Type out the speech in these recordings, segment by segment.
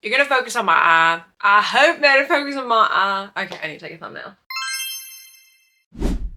You're gonna focus on my eye. I hope that it focuses on my eye. Okay, I need to take a thumbnail.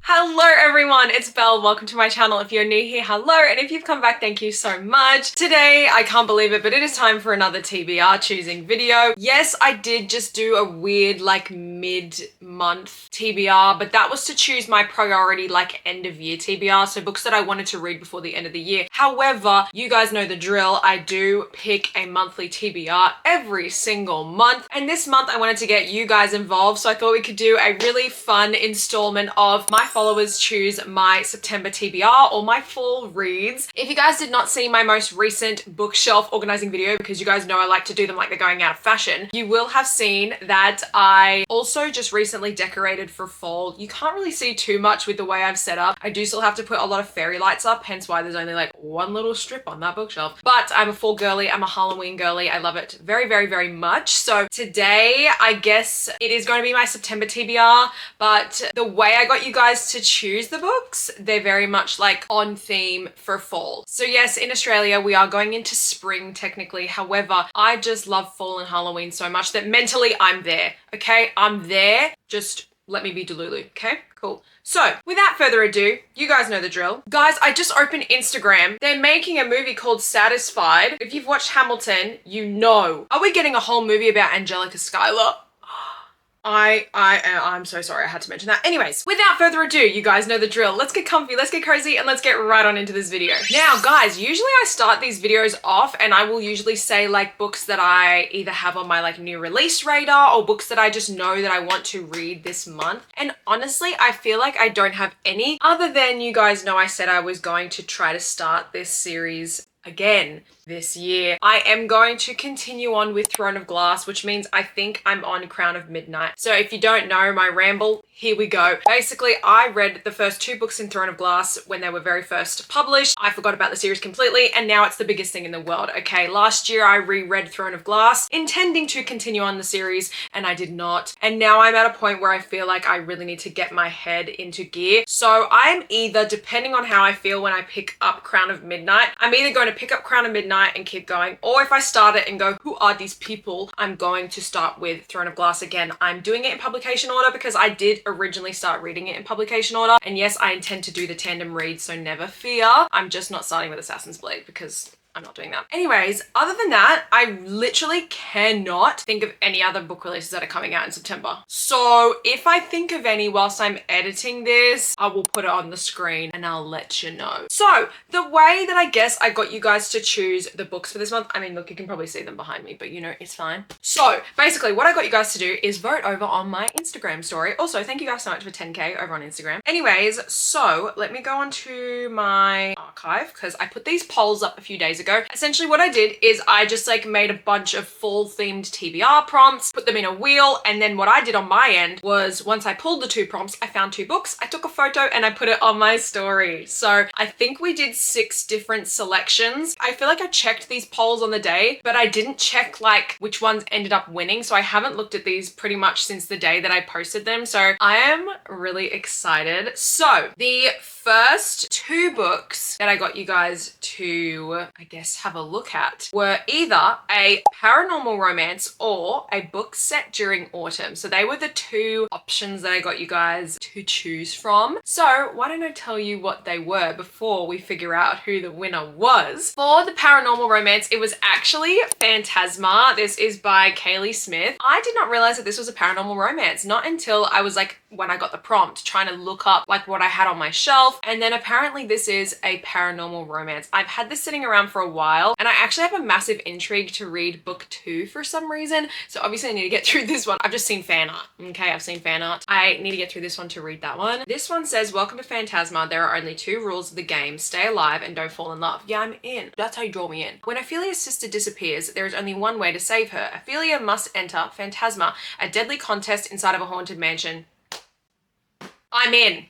Hello everyone, it's Belle. Welcome to my channel. If you're new here, hello, and if you've come back, thank you so much. Today, I can't believe it, but it is time for another TBR choosing video. Yes, I did just do a weird like mid-month TBR, but that was to choose my priority like end of year TBR, so books that I wanted to read before the end of the year. However, you guys know the drill. I do pick a monthly TBR every single month, and this month I wanted to get you guys involved, so I thought we could do a really fun installment of my followers choose my September TBR or my fall reads. If you guys did not see my most recent bookshelf organizing video, because you guys know I like to do them like they're going out of fashion, you will have seen that I also just recently decorated for fall. You can't really see too much with the way I've set up. I do still have to put a lot of fairy lights up, hence why there's only like one little strip on that bookshelf. But I'm a fall girly, I'm a Halloween girly. I love it very, very, very much. So today, I guess it is going to be my September TBR, but the way I got you guys to choose the books, they're very much like on theme for fall. So yes, in Australia, we are going into spring technically. However, I just love fall and Halloween so much that mentally I'm there, okay? I'm there, just let me be Delulu, okay? Cool. So without further ado, you guys know the drill. Guys, I just opened Instagram. They're making a movie called Satisfied. If you've watched Hamilton, you know. Are we getting a whole movie about Angelica Schuyler? I'm so sorry I had to mention that. Anyways, without further ado, you guys know the drill. Let's get comfy, let's get cozy, and let's get right on into this video. Now, guys, usually I start these videos off and I will usually say like books that I either have on my like new release radar or books that I just know that I want to read this month. And honestly, I feel like I don't have any other than you guys know I said I was going to try to start this series again this year. I am going to continue on with Throne of Glass, which means I think I'm on Crown of Midnight. So if you don't know my ramble, here we go. Basically, I read the first two books in Throne of Glass when they were very first published. I forgot about the series completely, and now it's the biggest thing in the world. Okay, last year I reread Throne of Glass, intending to continue on the series, and I did not. And now I'm at a point where I feel like I really need to get my head into gear. So I'm either, depending on how I feel when I pick up Crown of Midnight, I'm either going to pick up Crown of Midnight and keep going, or if I start it and go, who are these people, I'm going to start with Throne of Glass again. I'm doing it in publication order because I did originally start reading it in publication order, and yes, I intend to do the tandem read, so never fear. I'm just not starting with Assassin's Blade because I'm not doing that. Anyways, other than that, I literally cannot think of any other book releases that are coming out in September. So if I think of any whilst I'm editing this, I will put it on the screen and I'll let you know. So the way that I guess I got you guys to choose the books for this month, I mean, look, you can probably see them behind me, but you know, it's fine. So basically what I got you guys to do is vote over on my Instagram story. Also, thank you guys so much for 10K over on Instagram. Anyways, so let me go onto my archive because I put these polls up a few days ago. Essentially what I did is I just like made a bunch of fall themed TBR prompts, put them in a wheel, and then what I did on my end was once I pulled the two prompts, I found two books, I took a photo and I put it on my story. So I think we did 6 different selections. I feel like I checked these polls on the day, but I didn't check like which ones ended up winning. So I haven't looked at these pretty much since the day that I posted them. So I am really excited. So the first 2 books that I got you guys to, I guess, have a look at were either a paranormal romance or a book set during autumn. So they were the 2 options that I got you guys to choose from. So why don't I tell you what they were before we figure out who the winner was. For the paranormal romance, it was actually Phantasma. This is by Kaylee Smith. I did not realize that this was a paranormal romance, not until I was like, when I got the prompt, trying to look up like what I had on my shelf. And then apparently this is a paranormal romance. I've had this sitting around for a while and I actually have a massive intrigue to read book 2 for some reason. So obviously I need to get through this one. I've just seen fan art. Okay, I've seen fan art. I need to get through this one to read that one. This one says, welcome to Phantasma. There are only 2 rules of the game. Stay alive and don't fall in love. Yeah, I'm in. That's how you draw me in. When Ophelia's sister disappears, there is only one way to save her. Ophelia must enter Phantasma, a deadly contest inside of a haunted mansion. I'm in.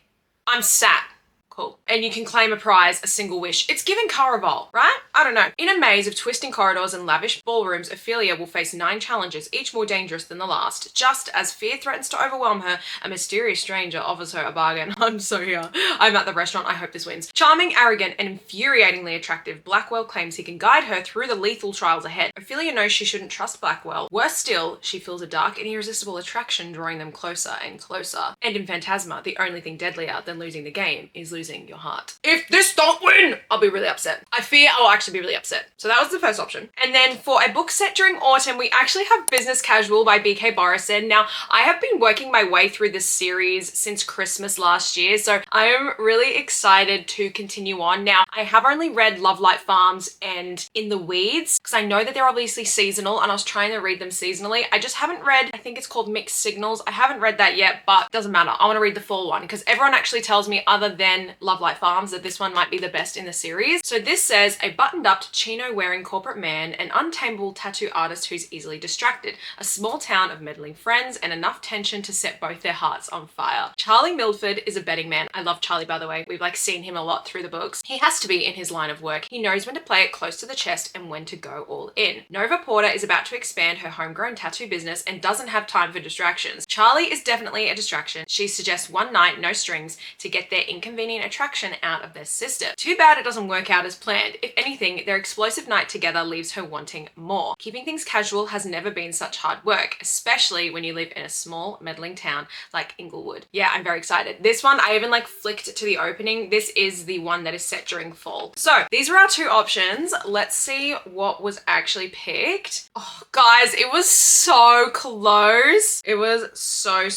I'm sat. Cool. And you can claim a prize, a single wish. It's giving Caraval, right? I don't know. In a maze of twisting corridors and lavish ballrooms, Ophelia will face 9 challenges, each more dangerous than the last. Just as fear threatens to overwhelm her, a mysterious stranger offers her a bargain. I'm so here. I'm at the restaurant. I hope this wins. Charming, arrogant, and infuriatingly attractive, Blackwell claims he can guide her through the lethal trials ahead. Ophelia knows she shouldn't trust Blackwell. Worse still, she feels a dark and irresistible attraction drawing them closer and closer. And in Phantasma, the only thing deadlier than losing the game is losing your heart. If this don't win, I'll be really upset. I fear I'll actually be really upset. So that was the first option. And then for a book set during autumn, we actually have Business Casual by B.K. Borison. Now, I have been working my way through this series since Christmas last year, so I am really excited to continue on. Now, I have only read Love Light Farms and In the Weeds, because I know that they're obviously seasonal, and I was trying to read them seasonally. I just haven't read, I think it's called Mixed Signals. I haven't read that yet, but it doesn't matter. I want to read the full one, because everyone actually tells me, other than Love Light Farms, that this one might be the best in the series. So this says, a buttoned-up, chino-wearing corporate man, an untamable tattoo artist who's easily distracted, a small town of meddling friends, and enough tension to set both their hearts on fire. Charlie Milford is a betting man. I love Charlie, by the way. We've like seen him a lot through the books. He has to be in his line of work. He knows when to play it close to the chest and when to go all in. Nova Porter is about to expand her homegrown tattoo business and doesn't have time for distractions. Charlie is definitely a distraction. She suggests one night, no strings, to get their inconvenient attraction out of their system. Too bad it doesn't work out as planned. If anything, their explosive night together leaves her wanting more. Keeping things casual has never been such hard work, especially when you live in a small, meddling town like Inglewood. Yeah, I'm very excited. This one, I even like flicked to the opening. This is the one that is set during fall. So these were our 2 options. Let's see what was actually picked. Oh, guys, it was so close. It was so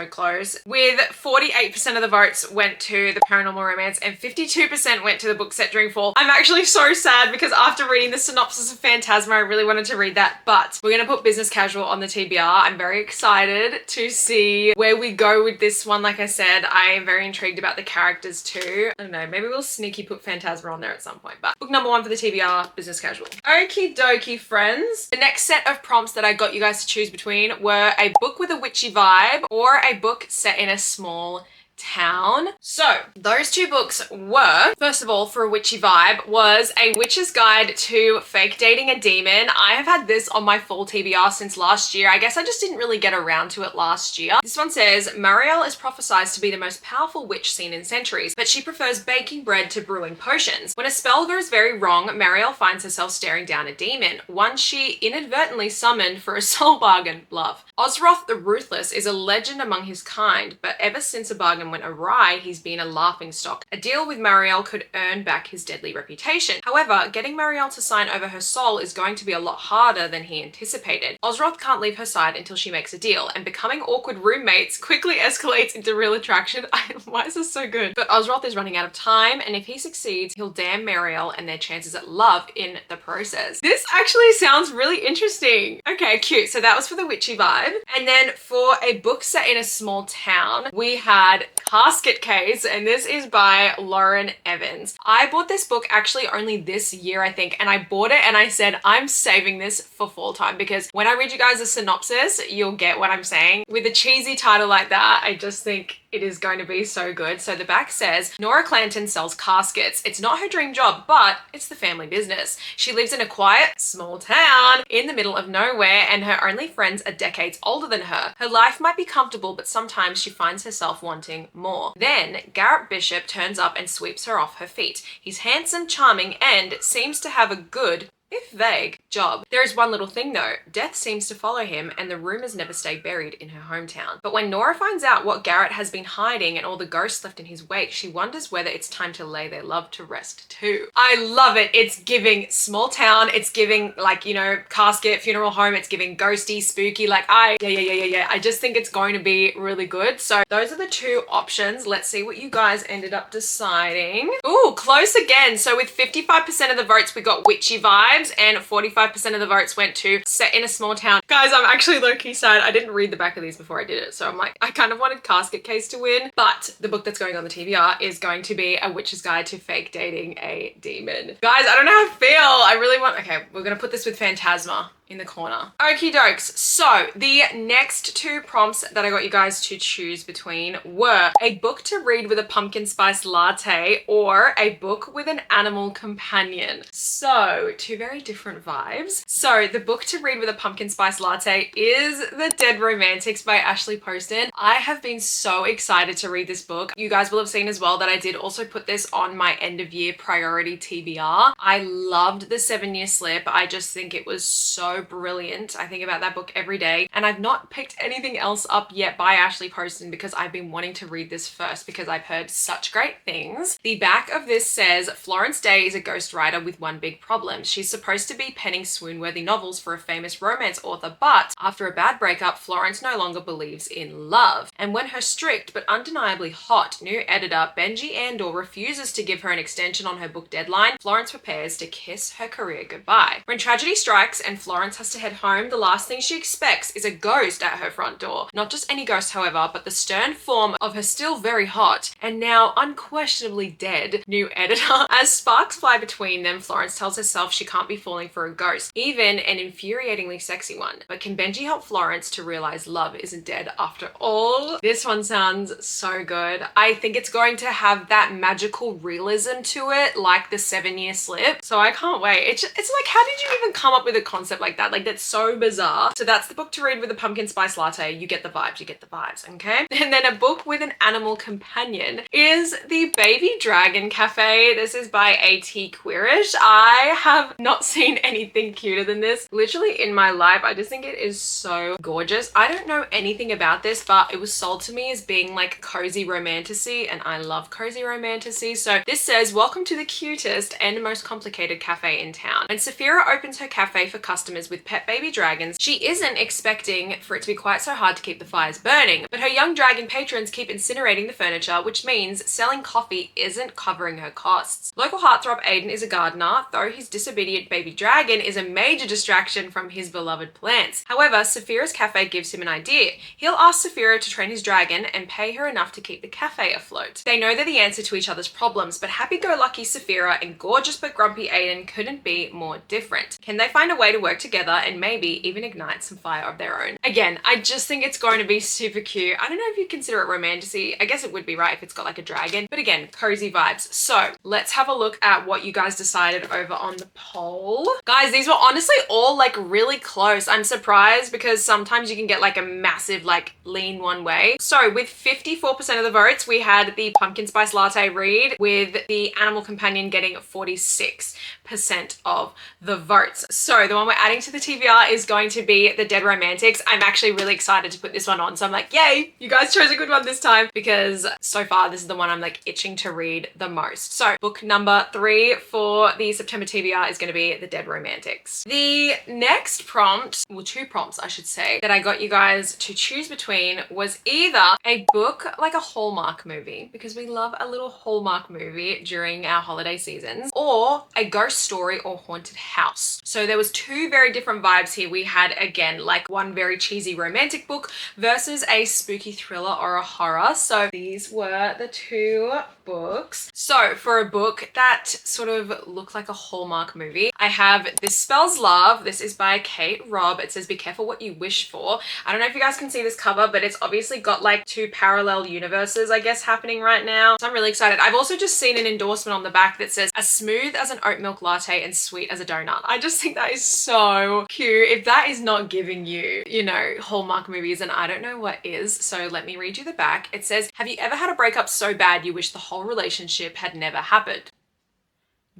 close. With 48% of the votes went to the paranormal romance and 52% went to the book set during fall. I'm actually so sad because after reading the synopsis of Phantasma, I really wanted to read that, but we're gonna put Business Casual on the TBR. I'm very excited to see where we go with this one. Like I said, I am very intrigued about the characters too. I don't know, maybe we'll sneaky put Phantasma on there at some point, but book number 1 for the TBR, Business Casual. Okie dokie, friends. The next set of prompts that I got you guys to choose between were a book with a witchy vibe or a book set in a small town. So those 2 books were, first of all, for a witchy vibe, was A Witch's Guide to Fake Dating a Demon. I have had this on my fall TBR since last year. I guess I just didn't really get around to it last year. This one says, Marielle is prophesied to be the most powerful witch seen in centuries, but she prefers baking bread to brewing potions. When a spell goes very wrong, Marielle finds herself staring down a demon, one she inadvertently summoned for a soul bargain. Love. Osroth the Ruthless is a legend among his kind, but ever since a bargain went awry, he's been a laughingstock. A deal with Marielle could earn back his deadly reputation. However, getting Marielle to sign over her soul is going to be a lot harder than he anticipated. Osroth can't leave her side until she makes a deal, and becoming awkward roommates quickly escalates into real attraction. Why is this so good? But Osroth is running out of time, and if he succeeds, he'll damn Marielle and their chances at love in the process. This actually sounds really interesting. Okay, cute. So that was for the witchy vibe. And then for a book set in a small town, we had Casket Case, and this is by Lauren Evans. I bought this book actually only this year, I think, and I bought it and I said, I'm saving this for fall time, because when I read you guys a synopsis, you'll get what I'm saying. With a cheesy title like that, I just think it is going to be so good. So the back says, Nora Clanton sells caskets. It's not her dream job, but it's the family business. She lives in a quiet, small town in the middle of nowhere, and her only friends are decades older than her. Her life might be comfortable, but sometimes she finds herself wanting more. Then Garrett Bishop turns up and sweeps her off her feet. He's handsome, charming, and seems to have a good, if vague, job. There is one little thing though. Death seems to follow him, and the rumors never stay buried in her hometown. But when Nora finds out what Garrett has been hiding and all the ghosts left in his wake, she wonders whether it's time to lay their love to rest too. I love it. It's giving small town. It's giving, like, you know, casket, funeral home. It's giving ghosty, spooky. Like, yeah. I just think it's going to be really good. So those are the 2 options. Let's see what you guys ended up deciding. Ooh, close again. So with 55% of the votes, we got witchy vibes, and 45% of the votes went to set in a small town. Guys, I'm actually low-key sad. I didn't read the back of these before I did it, so I'm like, I kind of wanted Casket Case to win, but the book that's going on the TBR is going to be A Witch's Guide to Fake Dating a Demon. Guys, I don't know how I feel. I really want, okay, we're gonna put this with Phantasma. in the corner. Okie dokes. So the next two prompts that I got you guys to choose between were a book to read with a pumpkin spice latte or a book with an animal companion. So two very different vibes. So the book to read with a pumpkin spice latte is The Dead Romantics by Ashley Poston. I have been so excited to read this book. You guys will have seen as well that I did also put this on my end of year priority TBR. I loved The 7-Year Slip. I just think it was so brilliant. I think about that book every day, and I've not picked anything else up yet by Ashley Poston because I've been wanting to read this first because I've heard such great things. The back of this says, Florence Day is a ghostwriter with one big problem. She's supposed to be penning swoon-worthy novels for a famous romance author, but after a bad breakup, Florence no longer believes in love. And when her strict but undeniably hot new editor, Benji Andor, refuses to give her an extension on her book deadline, Florence prepares to kiss her career goodbye. When tragedy strikes and Florence has to head home, the last thing she expects is a ghost at her front door. Not just any ghost, however, but the stern form of her still very hot and now unquestionably dead new editor. As sparks fly between them, Florence tells herself she can't be falling for a ghost, even an infuriatingly sexy one. But can Benji help Florence to realize love isn't dead after all? This one sounds so good. I think it's going to have that magical realism to it, like The 7-Year Slip. So I can't wait. It's like, how did you even come up with a concept like that? Like, that's so bizarre. So that's the book to read with a pumpkin spice latte. You get the vibes, okay? And then a book with an animal companion is The Baby Dragon Cafe. This is by A.T. Queerish. I have not seen anything cuter than this literally in my life. I just think it is so gorgeous. I don't know anything about this, but it was sold to me as being like cozy romantasy, and I love cozy romantasy. So this says, welcome to the cutest and most complicated cafe in town. When Saphira opens her cafe for customers with pet baby dragons, she isn't expecting for it to be quite so hard to keep the fires burning, but her young dragon patrons keep incinerating the furniture, which means selling coffee isn't covering her costs. Local heartthrob Aiden is a gardener, though his disobedient baby dragon is a major distraction from his beloved plants. However, Saphira's cafe gives him an idea. He'll ask Saphira to train his dragon and pay her enough to keep the cafe afloat. They know they're the answer to each other's problems, but happy-go-lucky Saphira and gorgeous but grumpy Aiden couldn't be more different. Can they find a way to work together and maybe even ignite some fire of their own? Again, I just think it's going to be super cute. I don't know if you consider it romantasy. I guess it would be, right, if it's got like a dragon, but again, cozy vibes. So let's have a look at what you guys decided over on the poll. Guys, these were honestly all like really close. I'm surprised because sometimes you can get like a massive like lean one way. So with 54% of the votes, we had the pumpkin spice latte read, with the animal companion getting 46% of the votes. So the one we're adding to the TBR is going to be The Dead Romantics. I'm actually really excited to put this one on. So I'm like, yay, you guys chose a good one this time, because so far this is the one I'm like itching to read the most. So book number 3 for the September TBR is going to be The Dead Romantics. The next prompt, well, 2 prompts I should say, that I got you guys to choose between was either a book like a Hallmark movie, because we love a little Hallmark movie during our holiday seasons, or a ghost story or haunted house. So there was 2 very different vibes here. We had, again, like one very cheesy romantic book versus a spooky thriller or a horror. So these were the 2 books. So for a book that sort of looked like a Hallmark movie, I have This Spells Love. This is by Kate Robb. It says, be careful what you wish for. I don't know if you guys can see this cover, but it's obviously got like 2 parallel universes, I guess, happening right now. So I'm really excited. I've also just seen an endorsement on the back that says, as smooth as an oat milk latte and sweet as a donut. I just think that is so cute. If that is not giving you, you know, Hallmark movies, and I don't know what is. So let me read you the back. It says, have you ever had a breakup so bad you wish the whole relationship had never happened?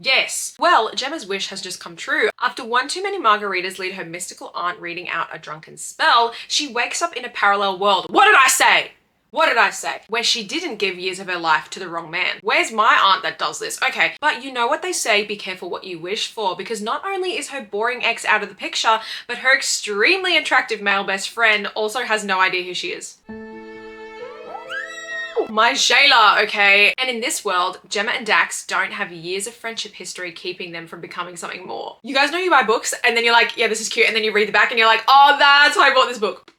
Yes. Well, Gemma's wish has just come true. After one too many margaritas lead her mystical aunt reading out a drunken spell, she wakes up in a parallel world. What did I say? What did I say? Where she didn't give years of her life to the wrong man. Where's my aunt that does this? Okay, but you know what they say, be careful what you wish for, because not only is her boring ex out of the picture, but her extremely attractive male best friend also has no idea who she is. My Shayla, okay? And in this world, Gemma and Dax don't have years of friendship history keeping them from becoming something more. You guys know you buy books and then you're like, yeah, this is cute. And then you read the back and you're like, oh, that's why I bought this book.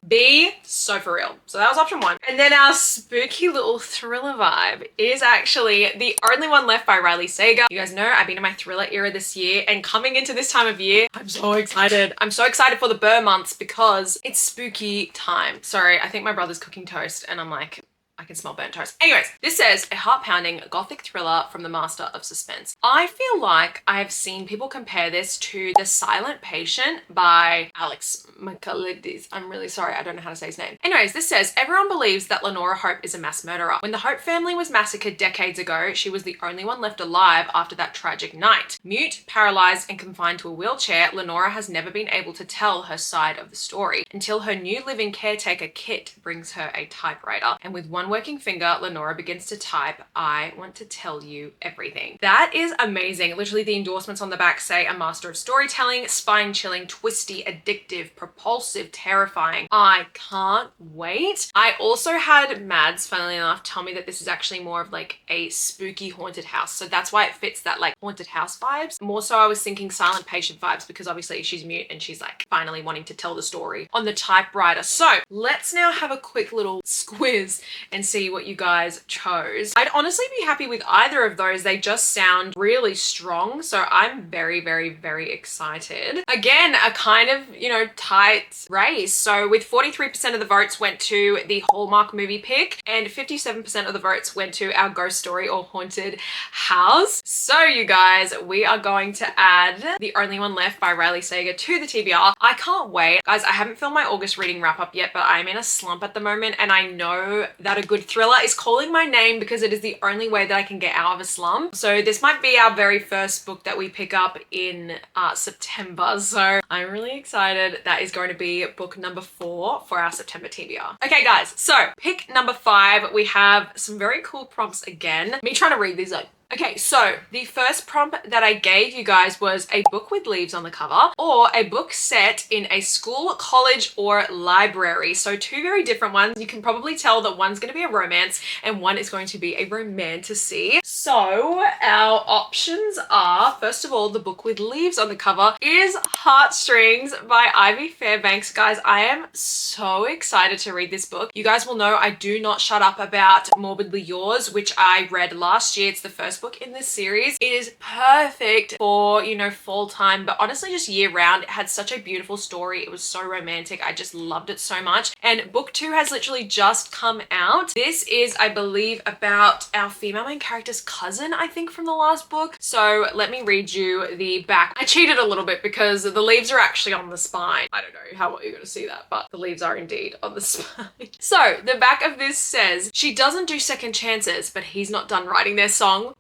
B, so for real. So that was option 1. And then our spooky little thriller vibe is actually The Only One Left by Riley Sager. You guys know I've been in my thriller era this year, and coming into this time of year, I'm so excited. I'm so excited for the Burr months because it's spooky time. Sorry, I think my brother's cooking toast and I'm like, I can smell burnt toast. Anyways, this says a heart-pounding gothic thriller from the master of suspense. I feel like I've seen people compare this to The Silent Patient by Alex Michaelides. I'm really sorry, I don't know how to say his name. Anyways, this says everyone believes that Lenora Hope is a mass murderer. When the Hope family was massacred decades ago, she was the only one left alive after that tragic night. Mute, paralyzed, and confined to a wheelchair, Lenora has never been able to tell her side of the story until her new living caretaker Kit brings her a typewriter, and with one working finger, Lenora begins to type, "I want to tell you everything." That is amazing. Literally the endorsements on the back say a master of storytelling, spine-chilling, twisty, addictive, propulsive, terrifying. I can't wait. I also had Mads, funnily enough, tell me that this is actually more of like a spooky haunted house. So that's why it fits that like haunted house vibes. More so I was thinking Silent Patient vibes because obviously she's mute and she's like finally wanting to tell the story on the typewriter. So let's now have a quick little squiz and see what you guys chose. I'd honestly be happy with either of those. They just sound really strong. So I'm very, very, very excited. Again, a kind of, you know, tight race. So with 43% of the votes went to the Hallmark movie pick and 57% of the votes went to our ghost story or haunted house. So you guys, we are going to add The Only One Left by Riley Sager to the TBR. I can't wait. Guys, I haven't filmed my August reading wrap up yet, but I'm in a slump at the moment and I know that a good thriller is calling my name because it is the only way that I can get out of a slump. So this might be our very first book that we pick up in September. So I'm really excited. That is going to be book number 4 for our September TBR. Okay guys, so pick number 5, we have some very cool prompts again. Me trying to read these like okay, so the first prompt that I gave you guys was a book with leaves on the cover or a book set in a school, college, or library. So 2 very different ones. You can probably tell that one's going to be a romance and one is going to be a romantasy. So our options are, first of all, the book with leaves on the cover is Heartstrings by Ivy Fairbanks. Guys, I am so excited to read this book. You guys will know I do not shut up about Morbidly Yours, which I read last year. It's the first book in this series. It is perfect for, you know, fall time, but honestly just year round. It had such a beautiful story. It was so romantic. I just loved it so much. And book 2 has literally just come out. This is, I believe, about our female main character's cousin, I think, from the last book. So let me read you the back. I cheated a little bit because the leaves are actually on the spine. I don't know how well you're gonna see that, but the leaves are indeed on the spine. So the back of this says, she doesn't do second chances, but he's not done writing their song.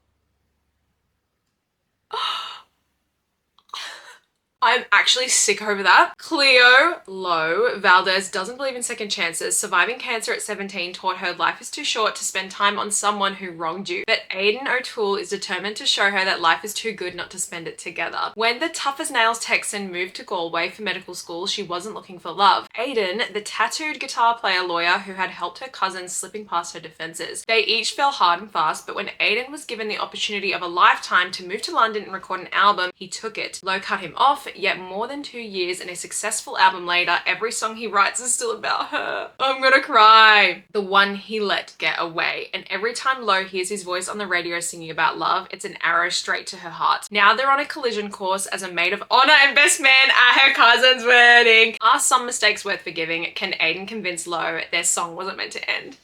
I'm actually sick over that. Cleo Lowe Valdez doesn't believe in second chances. Surviving cancer at 17 taught her life is too short to spend time on someone who wronged you. But Aiden O'Toole is determined to show her that life is too good not to spend it together. When the tough as nails Texan moved to Galway for medical school, she wasn't looking for love. Aiden, the tattooed guitar player lawyer who had helped her cousin slipping past her defenses. They each fell hard and fast, but when Aiden was given the opportunity of a lifetime to move to London and record an album, he took it. Lowe cut him off. Yet more than 2 years and a successful album later, every song he writes is still about her. I'm gonna cry. The one he let get away. And every time Lowe hears his voice on the radio singing about love, it's an arrow straight to her heart. Now they're on a collision course as a maid of honor and best man at her cousin's wedding. Are some mistakes worth forgiving? Can Aiden convince Lowe their song wasn't meant to end?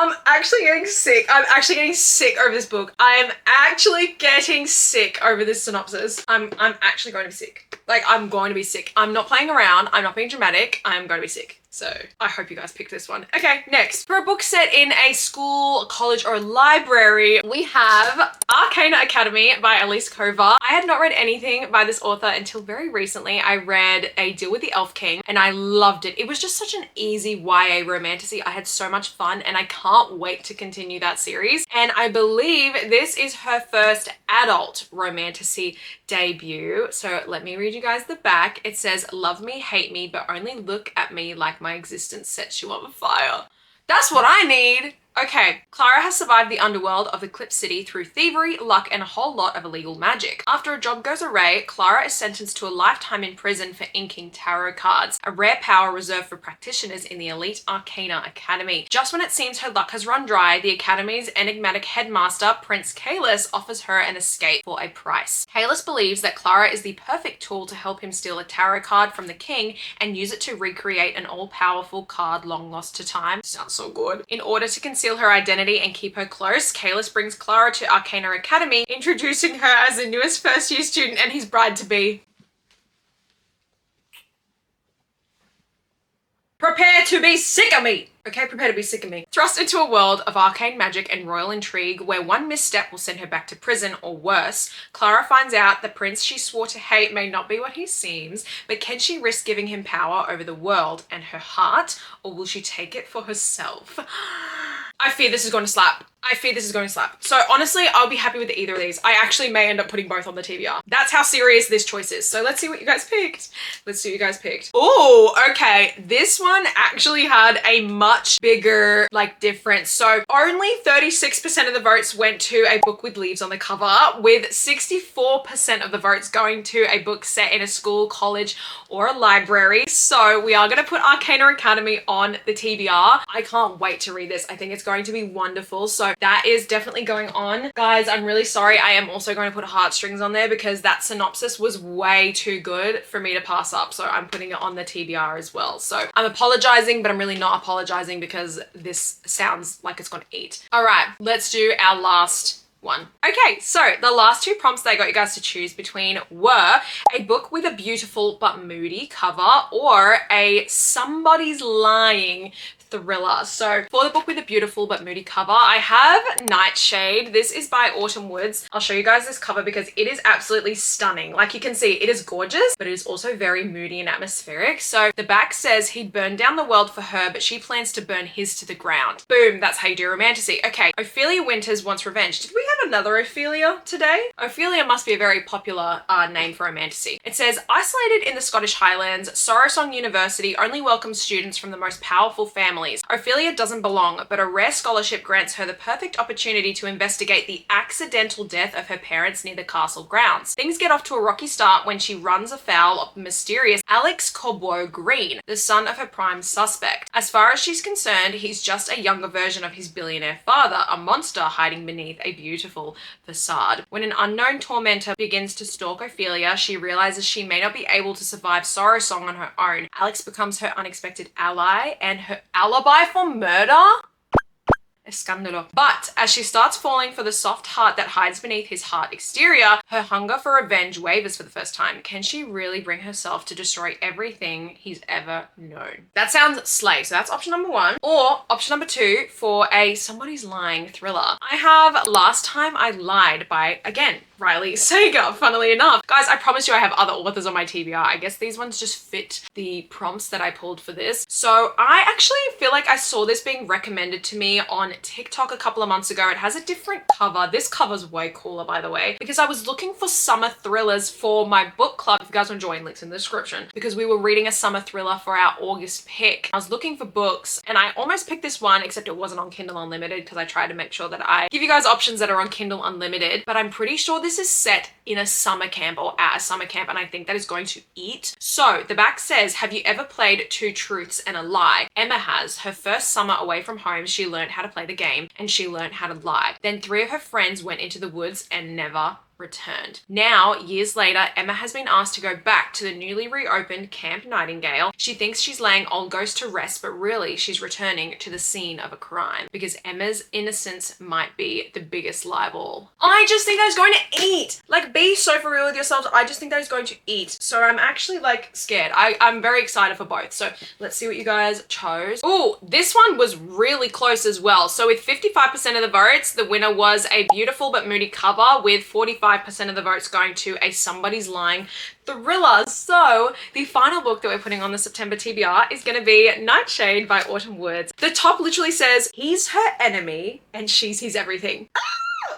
I'm actually getting sick. I'm actually getting sick over this book. I'm actually getting sick over this synopsis. I'm actually going to be sick. Like, I'm going to be sick. I'm not playing around. I'm not being dramatic. I'm going to be sick. So I hope you guys picked this one. Okay, next. For a book set in a school, college, or library, we have Arcana Academy by Elise Kovar. I had not read anything by this author until very recently. I read A Deal with the Elf King and I loved it. It was just such an easy YA romantasy. I had so much fun and I can't wait to continue that series. And I believe this is her first adult romantasy debut. So let me read you guys the back. It says, love me, hate me, but only look at me like my existence sets you on fire. That's what I need. Okay, Clara has survived the underworld of the Clip City through thievery, luck, and a whole lot of illegal magic. After a job goes awry, Clara is sentenced to a lifetime in prison for inking tarot cards, a rare power reserved for practitioners in the elite Arcana Academy. Just when it seems her luck has run dry, the Academy's enigmatic headmaster, Prince Kalis, offers her an escape for a price. Kalis believes that Clara is the perfect tool to help him steal a tarot card from the king and use it to recreate an all-powerful card long lost to time. Sounds so good. In order to conceal her identity and keep her close, Kalis brings Clara to Arcana Academy, introducing her as the newest first-year student and his bride-to-be. Prepare to be sick of me! Okay, prepare to be sick of me. Thrust into a world of arcane magic and royal intrigue where one misstep will send her back to prison or worse, Clara finds out the prince she swore to hate may not be what he seems, but can she risk giving him power over the world and her heart, or will she take it for herself? I fear this is going to slap. I fear this is going to slap. So honestly, I'll be happy with either of these. I actually may end up putting both on the TBR. That's how serious this choice is. So let's see what you guys picked. Let's see what you guys picked. Oh, okay. This one actually had a much bigger difference. So only 36% of the votes went to a book with leaves on the cover, with 64% of the votes going to a book set in a school, college, or a library. So we are going to put Arcana Academy on the TBR. I can't wait to read this. I think it's going to be wonderful. So that is definitely going on. Guys, I'm really sorry. I am also going to put heartstrings on there because that synopsis was way too good for me to pass up. So I'm putting it on the TBR as well. So I'm apologizing, but I'm really not apologizing because this sounds like it's going to eat. All right, let's do our last one. Okay, so the last two prompts that I got you guys to choose between were a book with a beautiful but moody cover or a somebody's lying thriller. So for the book with a beautiful but moody cover, I have Nightshade. This is by Autumn Woods. I'll show you guys this cover because it is absolutely stunning. Like you can see, it is gorgeous, but it is also very moody and atmospheric. So the back says he'd burn down the world for her, but she plans to burn his to the ground. Boom, that's how you do romantasy. Okay, Ophelia Winters wants revenge. Did we have another Ophelia today? Ophelia must be a very popular name for romantasy. It says, isolated in the Scottish Highlands, Sorosong University only welcomes students from the most powerful families. Ophelia doesn't belong, but a rare scholarship grants her the perfect opportunity to investigate the accidental death of her parents near the castle grounds. Things get off to a rocky start when she runs afoul of the mysterious Alex Corbeau Green, the son of her prime suspect. As far as she's concerned, he's just a younger version of his billionaire father, a monster hiding beneath a beautiful facade. When an unknown tormentor begins to stalk Ophelia, she realizes she may not be able to survive Sorosong on her own. Alex becomes her unexpected ally and her alibi for murder? Escandalo. But as she starts falling for the soft heart that hides beneath his hard exterior, her hunger for revenge wavers for the first time. Can she really bring herself to destroy everything he's ever known? That sounds slay. So that's option number one. Or option number two for a somebody's lying thriller. I have Last Time I Lied by, again, Riley Sager, funnily enough. Guys, I promise you I have other authors on my TBR. I guess these ones just fit the prompts that I pulled for this. So I actually feel like I saw this being recommended to me on TikTok a couple of months ago. It has a different cover. This cover's way cooler, by the way, because I was looking for summer thrillers for my book club. If you guys want to join, links in the description, because we were reading a summer thriller for our August pick. I was looking for books and I almost picked this one, except it wasn't on Kindle Unlimited because I tried to make sure that I give you guys options that are on Kindle Unlimited, but I'm pretty sure this is set in a summer camp or at a summer camp, and I think that is going to eat. So the back says, have you ever played Two Truths and a Lie? Emma has. Her first summer away from home, she learned how to play the game and she learned how to lie. Then 3 of her friends went into the woods and never returned. Now, years later, Emma has been asked to go back to the newly reopened Camp Nightingale. She thinks she's laying old ghosts to rest, but really she's returning to the scene of a crime because Emma's innocence might be the biggest lie of all. I just think that is going to eat. Like, be so for real with yourselves. I just think that is going to eat. So I'm actually scared. I'm very excited for both. So let's see what you guys chose. Oh, this one was really close as well. So with 55% of the votes, the winner was a beautiful but moody cover with 45% of the votes going to a somebody's lying thriller. So the final book that we're putting on the September TBR is going to be Nightshade by Autumn Woods. The top literally says, he's her enemy and she's his everything.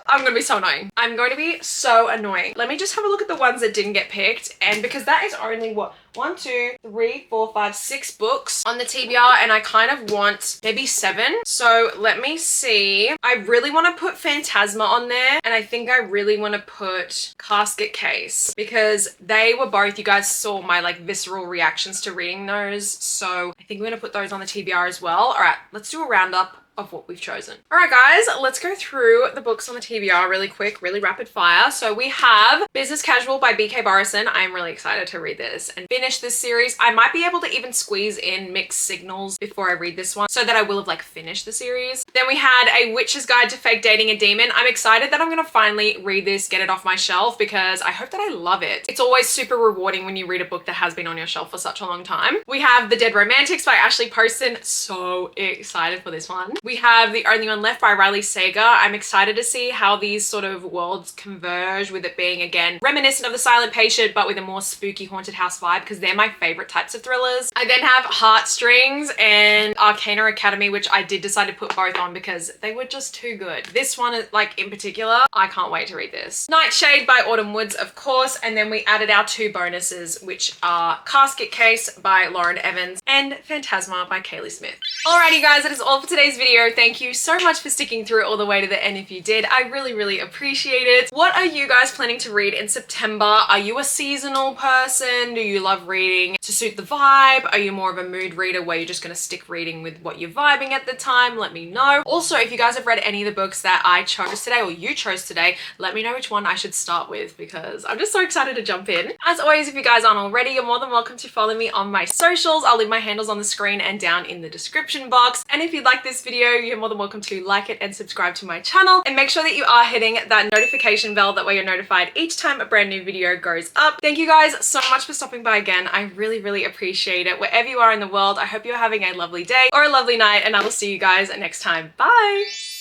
I'm going to be so annoying. I'm going to be so annoying. Let me just have a look at the ones that didn't get picked. And because that is only what 1, 2, 3, 4, 5, 6 books on the TBR, and I kind of want maybe 7. So let me see. I really want to put Phantasma on there, and I think I really want to put Casket Case because they were both, you guys saw my like visceral reactions to reading those. So I think we're going to put those on the TBR as well. All right, let's do a roundup of what we've chosen. All right, guys, let's go through the books on the TBR really quick, really rapid fire. So we have Business Casual by BK Borison. I'm really excited to read this and finish this series. I might be able to even squeeze in Mixed Signals before I read this one so that I will have like finished the series. Then we had A Witch's Guide to Fake Dating a Demon. I'm excited that I'm gonna finally read this, get it off my shelf because I hope that I love it. It's always super rewarding when you read a book that has been on your shelf for such a long time. We have The Dead Romantics by Ashley Poston. So excited for this one. We have The Only One Left by Riley Sager. I'm excited to see how these sort of worlds converge with it being, again, reminiscent of The Silent Patient, but with a more spooky haunted house vibe because they're my favorite types of thrillers. I then have Heartstrings and Arcana Academy, which I did decide to put both on because they were just too good. This one, like in particular, I can't wait to read this. Nightshade by Autumn Woods, of course, and then we added our 2 bonuses, which are Casket Case by Lauren Evans and Phantasma by Kaylee Smith. Alrighty, guys, that is all for today's video. Thank you so much for sticking through all the way to the end if you did. I really, really appreciate it. What are you guys planning to read in September? Are you a seasonal person? Do you love reading to suit the vibe? Are you more of a mood reader where you're just going to stick reading with what you're vibing at the time? Let me know. Also, if you guys have read any of the books that I chose today or you chose today, let me know which one I should start with because I'm just so excited to jump in. As always, if you guys aren't already, you're more than welcome to follow me on my socials. I'll leave my handles on the screen and down in the description box. And if you like this video, you're more than welcome to like it and subscribe to my channel, and make sure that you are hitting that notification bell, that way you're notified each time a brand new video goes up. Thank you guys so much for stopping by again. I really, really appreciate it. Wherever you are in the world, I hope you're having a lovely day or a lovely night, and I will see you guys next time. Bye.